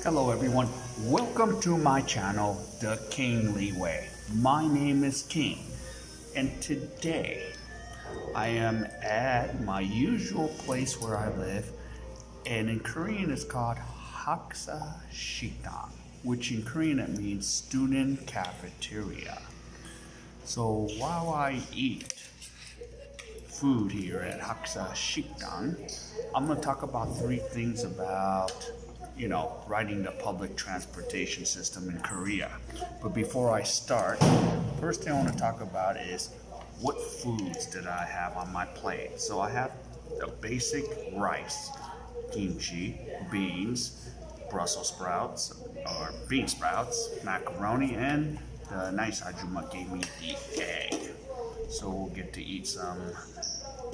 Hello everyone, welcome to my channel, The Kingly Way. My name is King, and today I am at my usual place where I live, and in Korean it's called Haksa Shikdang, which in Korean it means student cafeteria. So while I eat food here at Haksa Shikdang, I'm going to talk about three things about riding the public transportation system in Korea. But before I start, first thing I want to talk about is what foods did I have on my plate. So I have the basic rice, kimchi, beans, Brussels sprouts or bean sprouts, macaroni, and the nice ajuma gave me the egg. So we'll get to eat some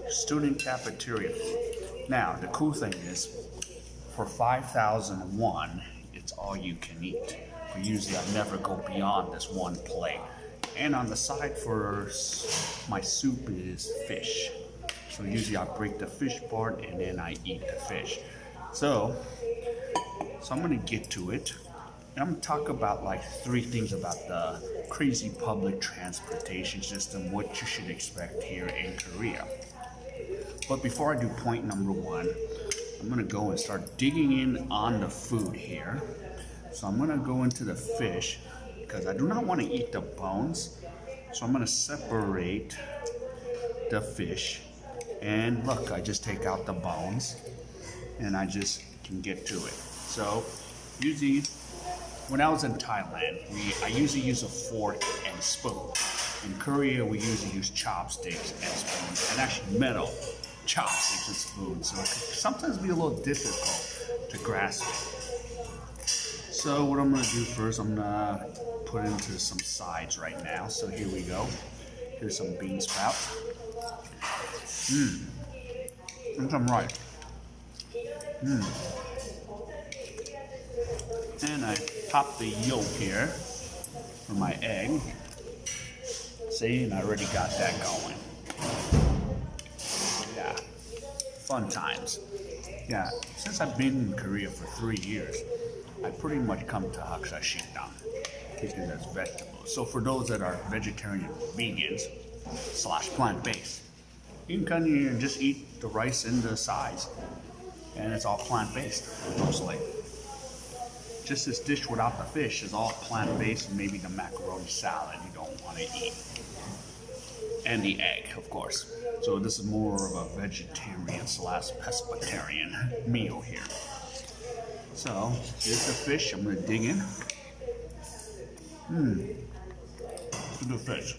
student cafeteria food. Now the cool thing is, for 5,001, it's all you can eat. But usually I never go beyond this one plate. And on the side for my soup is fish. So usually I break the fish part and then I eat the fish. So I'm gonna get to it. And I'm gonna talk about like three things about the crazy public transportation system, what you should expect here in Korea. But before I do point number one, I'm gonna go and start digging in on the food here. So I'm gonna go into the fish because I do not want to eat the bones. So I'm gonna separate the fish. And look, I just take out the bones and I just can get to it. So usually when I was in Thailand, I usually use a fork and spoon. In Korea, we usually use chopsticks and spoons, and actually metal chopsticks and spoons, so it can sometimes be a little difficult to grasp it. So what I'm going to do first, I'm going to put into some sides right now. So here we go. Here's some bean sprouts. And some rice. And I pop the yolk here for my egg. See, and I already got that going. Yeah, fun times. Yeah, since I've been in Korea for 3 years, I pretty much come to Haksa Shikdang because there's vegetables. So for those that are vegetarian vegans / plant-based, you can come here and just eat the rice and the sides, and it's all plant-based mostly. Just this dish without the fish is all plant-based, and maybe the macaroni salad you don't want to eat. And the egg, of course. So this is more of a vegetarian / pescatarian meal here. So here's the fish. I'm gonna dig in. To the fish.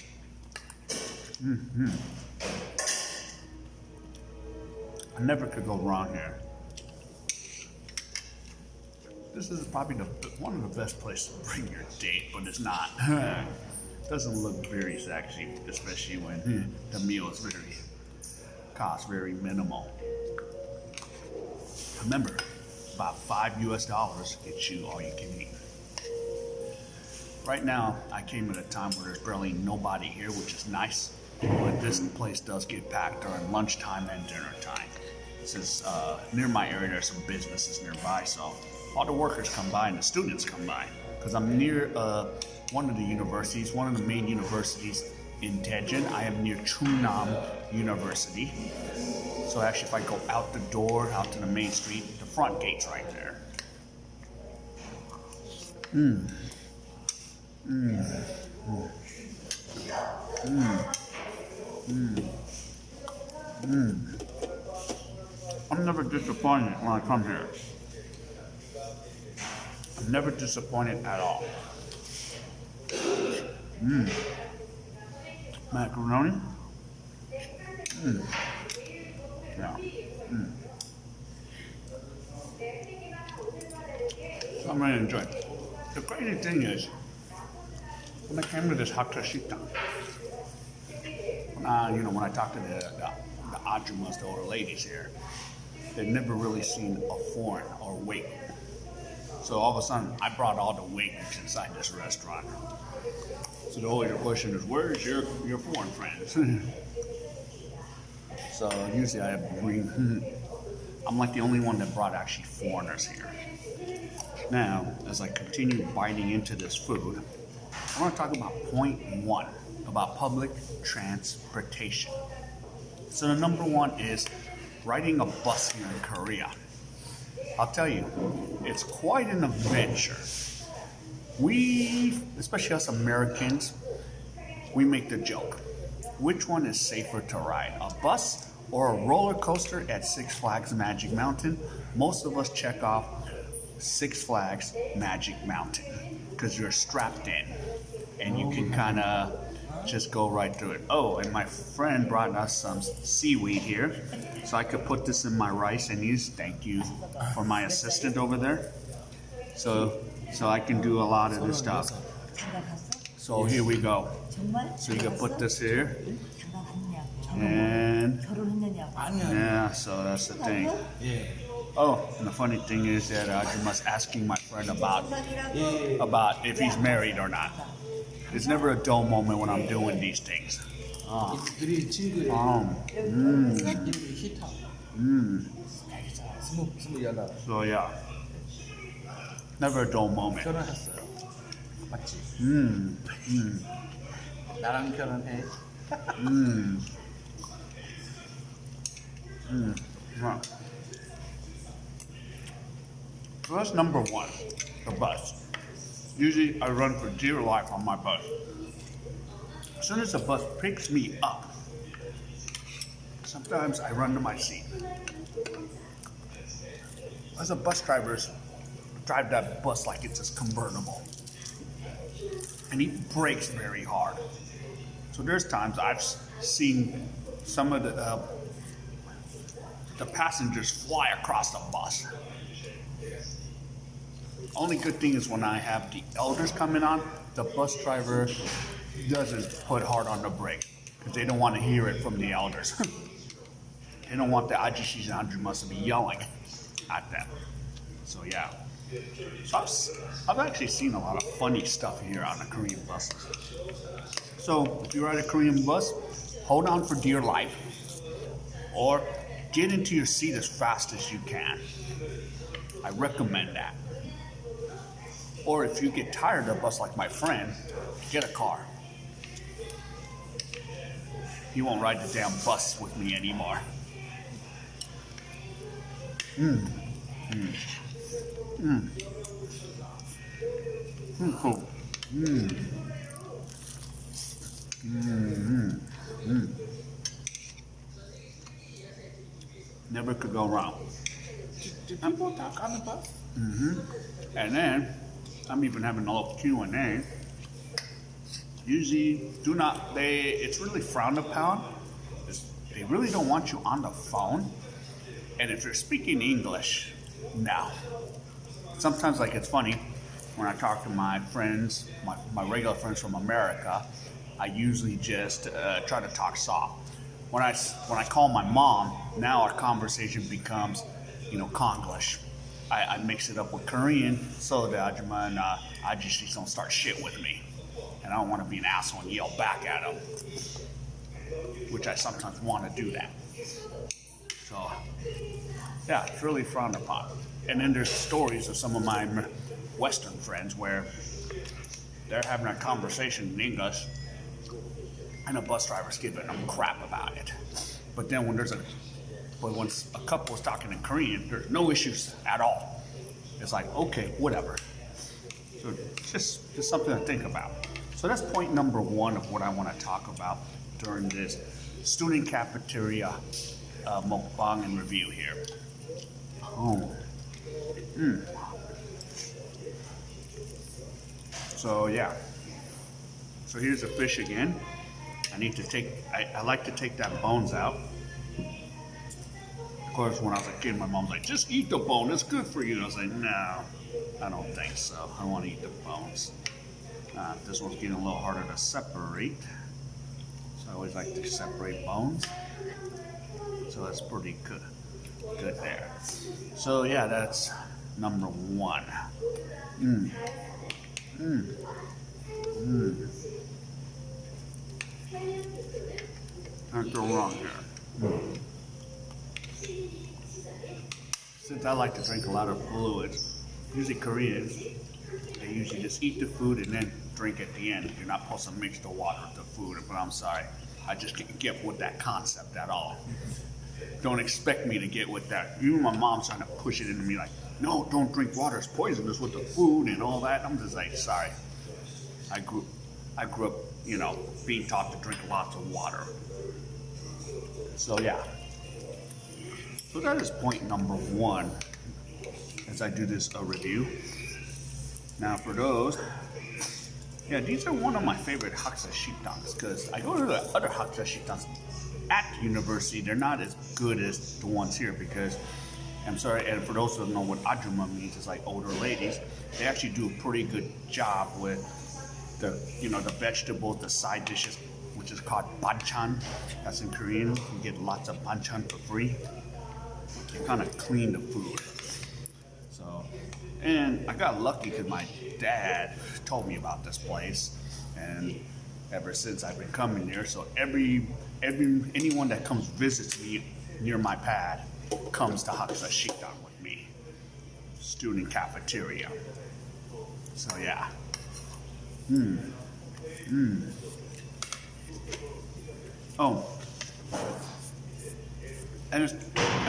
I never could go wrong here. This is probably one of the best places to bring your date, but it's not. Doesn't look very sexy, especially when the meal is cost very minimal. Remember, about $5 gets you all you can eat. Right now, I came at a time where there's barely nobody here, which is nice, but this place does get packed during lunchtime and dinner time. Since near my area, there's some businesses nearby, so all the workers come by and the students come by. Because I'm near one of the main universities in Daejeon. I am near Chungnam University. So actually, if I go out the door, out to the main street, the front gate's right there. I'm never disappointed when I come here. I'm never disappointed at all. Macaroni. Yeah. So I'm really enjoying it. The crazy thing is, when I came to this Haksa Shikdang, when I talked to the ajumas, the older ladies here, they'd never really seen a foreign or wait. So all of a sudden, I brought all the waiters inside this restaurant. So the only question is, where's your foreign friends? So usually I bring I'm like the only one that brought actually foreigners here. Now, as I continue biting into this food, I want to talk about point one, about public transportation. So the number one is riding a bus here in Korea. I'll tell you, it's quite an adventure. We, especially us Americans, we make the joke. Which one is safer to ride, a bus or a roller coaster at Six Flags Magic Mountain? Most of us check off Six Flags Magic Mountain because you're strapped in and you can kind of just go right through it. Oh, and my friend brought us some seaweed here, so I could put this in my rice and use. Thank you for my assistant over there. So I can do a lot of this stuff. So here we go. So you can put this here. And yeah, so that's the thing. Oh, and the funny thing is that I was asking my friend about if he's married or not. It's never a dull moment when I'm doing these things. So yeah, never a dull moment. 나랑 결혼해. Right. So that's number one, the bus. Usually I run for dear life on my bus. As soon as the bus picks me up, sometimes I run to my seat. As the bus drivers drive that bus like it's a convertible. And he brakes very hard. So there's times I've seen some of the passengers fly across the bus. Only good thing is when I have the elders coming on, the bus driver doesn't put hard on the brake because they don't want to hear it from the elders. They don't want the Ajishis and Andrimas to be yelling at them. So yeah. So I've actually seen a lot of funny stuff here on the Korean buses. So if you ride a Korean bus, hold on for dear life or get into your seat as fast as you can. I recommend that. Or if you get tired of the bus like my friend, get a car. He won't ride the damn bus with me anymore. Cool. Never could go wrong. Do people talk on the bus? And then I'm even having a little Q&A. Usually, it's really frowned upon. They really don't want you on the phone. And if you're speaking English, no. Sometimes, like, it's funny when I talk to my friends, my regular friends from America, I usually just try to talk soft. When I call my mom, now our conversation becomes, Konglish. I mix it up with Korean so that I just don't start shit with me. And I don't want to be an asshole and yell back at them, which I sometimes want to do that. So, yeah, it's really frowned upon. And then there's stories of some of my Western friends where they're having a conversation in English and a bus driver's giving them crap about it. But then when a couple is talking in Korean, there's no issues at all. It's like, okay, whatever. So it's just something to think about. So that's point number one of what I want to talk about during this student cafeteria mukbang and review here. So yeah. So here's the fish again. I like to take that bones out. Of course, when I was a kid, my mom's like, just eat the bone, it's good for you. And I was like, no, I don't think so. I want to eat the bones. This one's getting a little harder to separate. So I always like to separate bones. So that's pretty good there. So yeah, that's number one. Can't go wrong here. since I like to drink a lot of fluids, usually Koreans, they usually just eat the food and then drink at the end. You're not supposed to mix the water with the food, but I'm sorry. I just can't get with that concept at all. Don't expect me to get with that. Even my mom's trying to push it into me like, no, don't drink water, it's poisonous with the food and all that. I'm just like, sorry. I grew up, you know, being taught to drink lots of water. So yeah. So that is point number one as I do this review. Now for those, yeah, these are one of my favorite Haksa Shikdangs because I go to the other Haksa Shikdangs at the university. They're not as good as the ones here because, I'm sorry, and for those who don't know what ajuma means, it's like older ladies. They actually do a pretty good job with the, you know, the vegetables, the side dishes, which is called banchan. That's in Korean. You get lots of banchan for free. They kind of clean the food. So, and I got lucky because my dad told me about this place, and ever since I've been coming there. So anyone that comes visits me near my pad comes to Haksa Shikdang with me. Student cafeteria. So yeah. Oh. And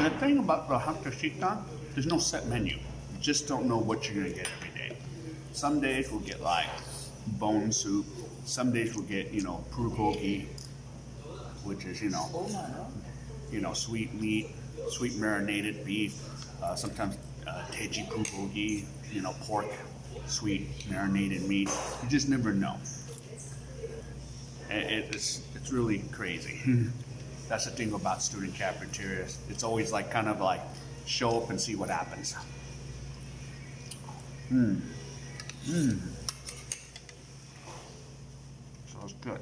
the thing about the Hakka Shikdan, there's no set menu. You just don't know what you're gonna get every day. Some days we'll get like bone soup. Some days we'll get, you know, bulgogi, which is, you know, sweet meat, sweet marinated beef. Sometimes Daejeon bulgogi, you know, pork, sweet marinated meat. You just never know. It's really crazy. That's the thing about student cafeterias. It's always like kind of like show up and see what happens. So it's good.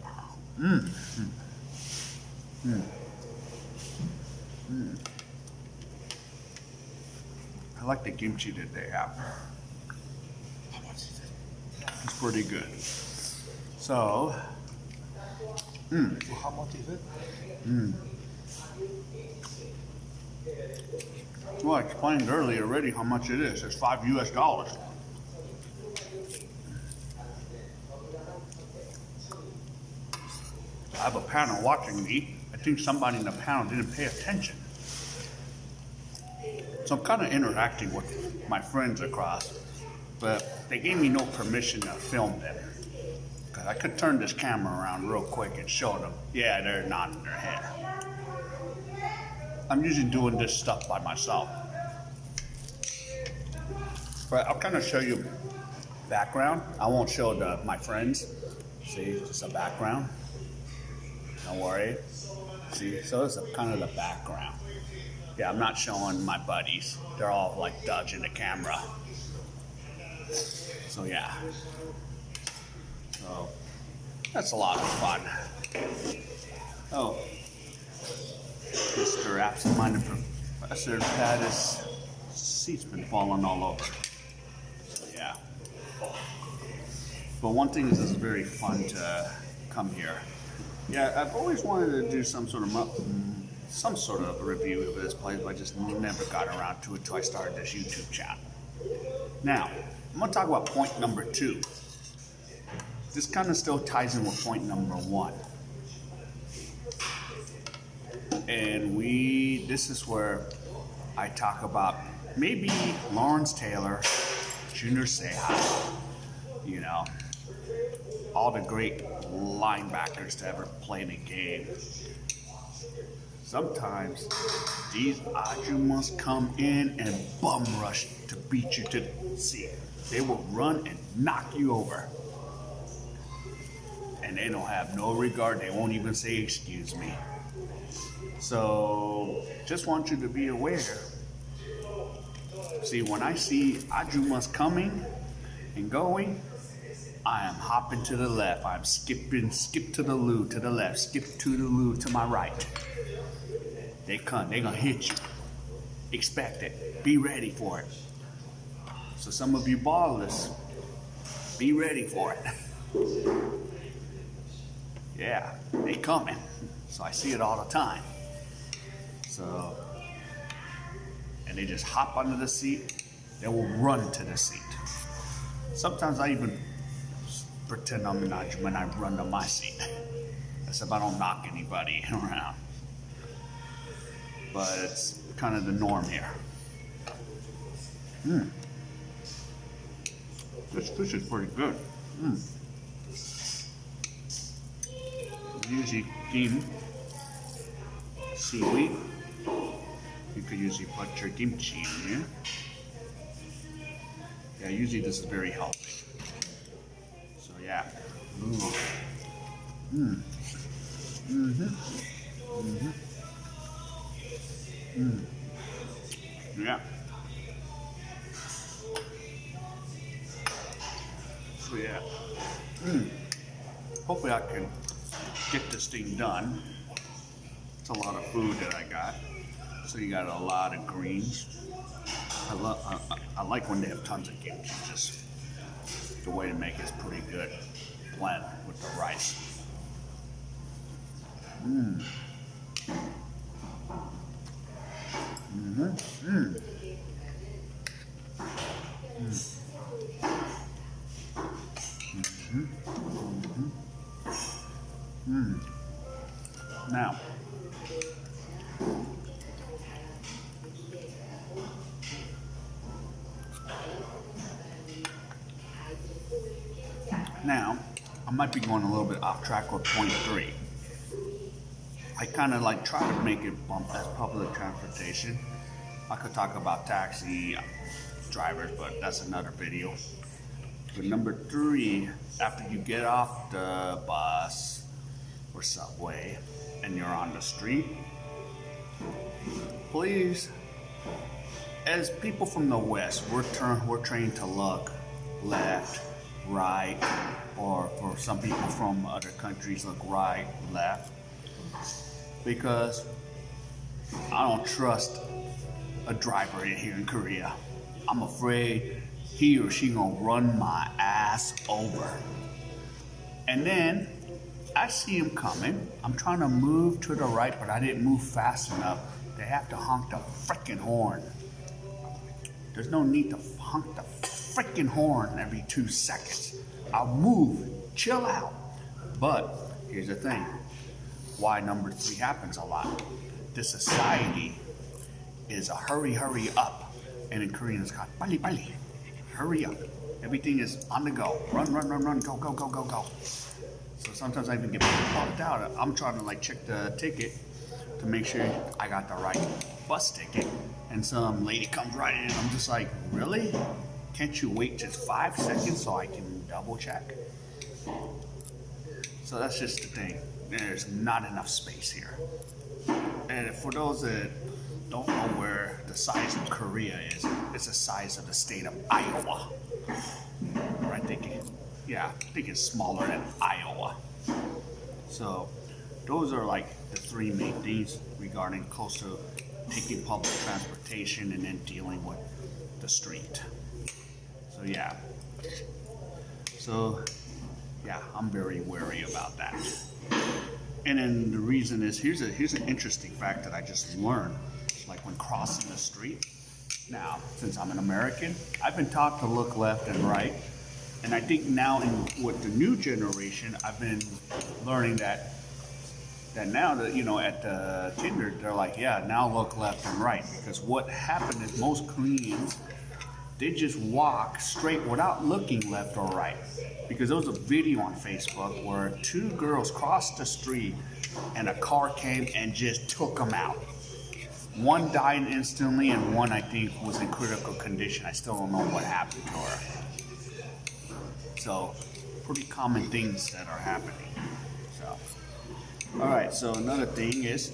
I like the kimchi that they have. How much is it? It's pretty good. So, How much is it? Well, I explained earlier already how much it is. It's $5 US. I have a panel watching me. I think somebody in the panel didn't pay attention. So I'm kind of interacting with my friends across, but they gave me no permission to film them. Because I could turn this camera around real quick and show them, yeah, they're nodding their head. I'm usually doing this stuff by myself. But I'll kind of show you background. I won't show my friends. See, just a background. Don't worry. See, so it's kind of the background. Yeah, I'm not showing my buddies. They're all like dodging the camera. So yeah. So that's a lot of fun. Oh, Mr. Absent-Minded Professor had his seat's been falling all over. So yeah. But one thing is, it's very fun to come here. Yeah, I've always wanted to do some sort of review of this place, but I just never got around to it until I started this YouTube channel. Now, I'm going to talk about point number 2. This kind of still ties in with point number 1. And this is where I talk about maybe Lawrence Taylor, Junior Seau, you know, all the great linebackers to ever play the game. Sometimes these ajumas come in and bum rush to beat you to the seat. They will run and knock you over. And they don't have no regard. They won't even say excuse me. So just want you to be aware. See, when I see ajumas coming and going, I am hopping to the left. I'm skip to the loo to the left, skip to the loo to my right. They come, they're gonna hit you. Expect it. Be ready for it. So some of you ballers, be ready for it. Yeah, they coming. So I see it all the time. So, and they just hop under the seat, they will run to the seat. Sometimes I even pretend I'm not when I run to my seat. That's if I don't knock anybody around. But it's kind of the norm here. This fish is pretty good. Usually steam seaweed. You could usually put your kimchi in here. Yeah, usually this is very healthy. So yeah. Yeah. So yeah. Hopefully I can get this thing done. It's a lot of food that I got. So you got a lot of greens. I like when they have tons of kimchi. Just the way to make it is pretty good. Blend with the rice. Now, I might be going a little bit off track with point 3. I kind of like try to make it bump as public transportation. I could talk about taxi drivers, but that's another video. But number 3, after you get off the bus or subway and you're on the street, please, as people from the West, we're trained to look left, right, or for some people from other countries, look right, left, because I don't trust a driver here in Korea. I'm afraid he or she gonna run my ass over. And then I see him coming. I'm trying to move to the right, but I didn't move fast enough. They have to honk the freaking horn. There's no need to honk the freaking horn every 2 seconds. I'll move, chill out. But here's the thing. Why number 3 happens a lot. This society is a hurry, hurry up. And in Korean it's called 빨리, 빨리. Hurry up. Everything is on the go. Run, run, run, run, go, go, go, go, go. So sometimes I even get bugged out. I'm trying to like check the ticket to make sure I got the right bus ticket. And some lady comes right in. I'm just like, really? Can't you wait just 5 seconds so I can double check? So that's just the thing. There's not enough space here. And for those that don't know where the size of Korea is, it's the size of the state of Iowa. Or I think it's smaller than Iowa. So those are like the 3 main things regarding close to taking public transportation and then dealing with the street. So yeah. So yeah, I'm very wary about that. And then the reason is, here's an interesting fact that I just learned. Like when crossing the street. Now, since I'm an American, I've been taught to look left and right. And I think now with the new generation, I've been learning that now that, at the kinder, they're like, yeah, now look left and right. Because what happened is most Koreans, they just walk straight without looking left or right. Because there was a video on Facebook where 2 girls crossed the street and a car came and just took them out. One died instantly and one, I think, was in critical condition. I still don't know what happened to her. So, pretty common things that are happening. So, alright, so another thing is,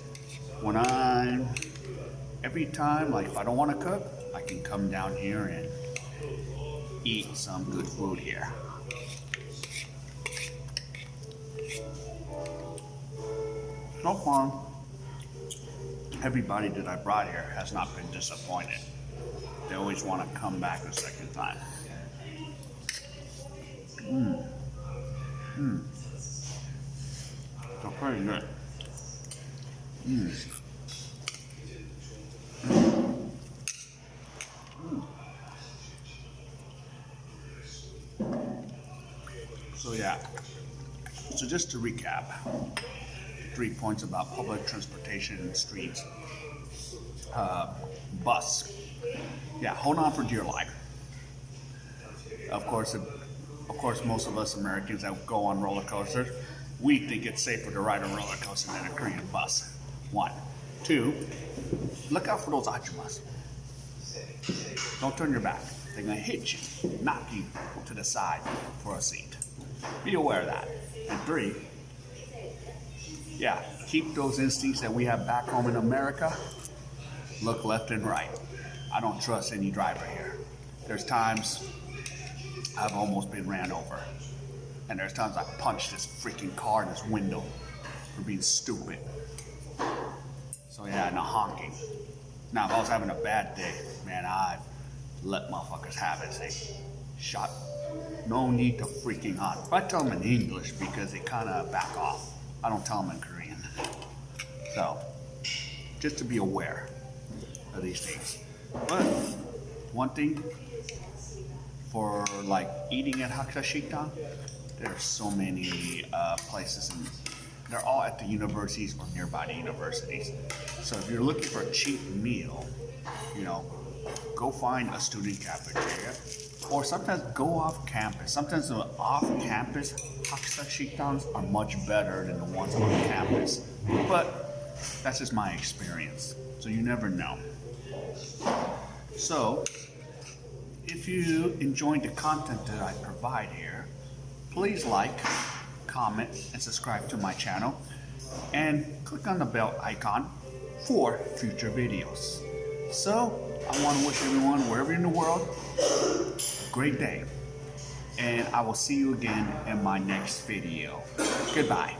every time, like if I don't want to cook, I can come down here and eat some good food here. So far, everybody that I brought here has not been disappointed. They always want to come back a second time. So pretty good. So yeah. So just to recap, 3 points about public transportation and streets. Bus. Yeah, hold on for dear life. Of course, most of us Americans that go on roller coasters, we think it's safer to ride a roller coaster than a Korean bus. 1. 2. Look out for those ajumas. Don't turn your back. They're gonna hit you, knock you to the side for a seat. Be aware of that. And 3. Yeah, keep those instincts that we have back home in America. Look left and right. I don't trust any driver here. There's times I've almost been ran over. And there's times I punched this freaking car in this window for being stupid. So yeah, no honking. Now if I was having a bad day, man, I'd let motherfuckers have it. Say, shut. No need to freaking honk. But I tell them in English because they kind of back off. I don't tell them in Korean. So, just to be aware of these things. But one thing for like eating at Hakusashita, there's so many places, and they're all at the universities or nearby the universities. So if you're looking for a cheap meal, go find a student cafeteria, or sometimes go off campus. Sometimes the off-campus Hakusashitans are much better than the ones on campus. But that's just my experience. So you never know. So, if you enjoyed the content that I provide here, please like, comment, and subscribe to my channel. And click on the bell icon for future videos. So, I want to wish everyone, wherever in the world, a great day. And I will see you again in my next video. Goodbye.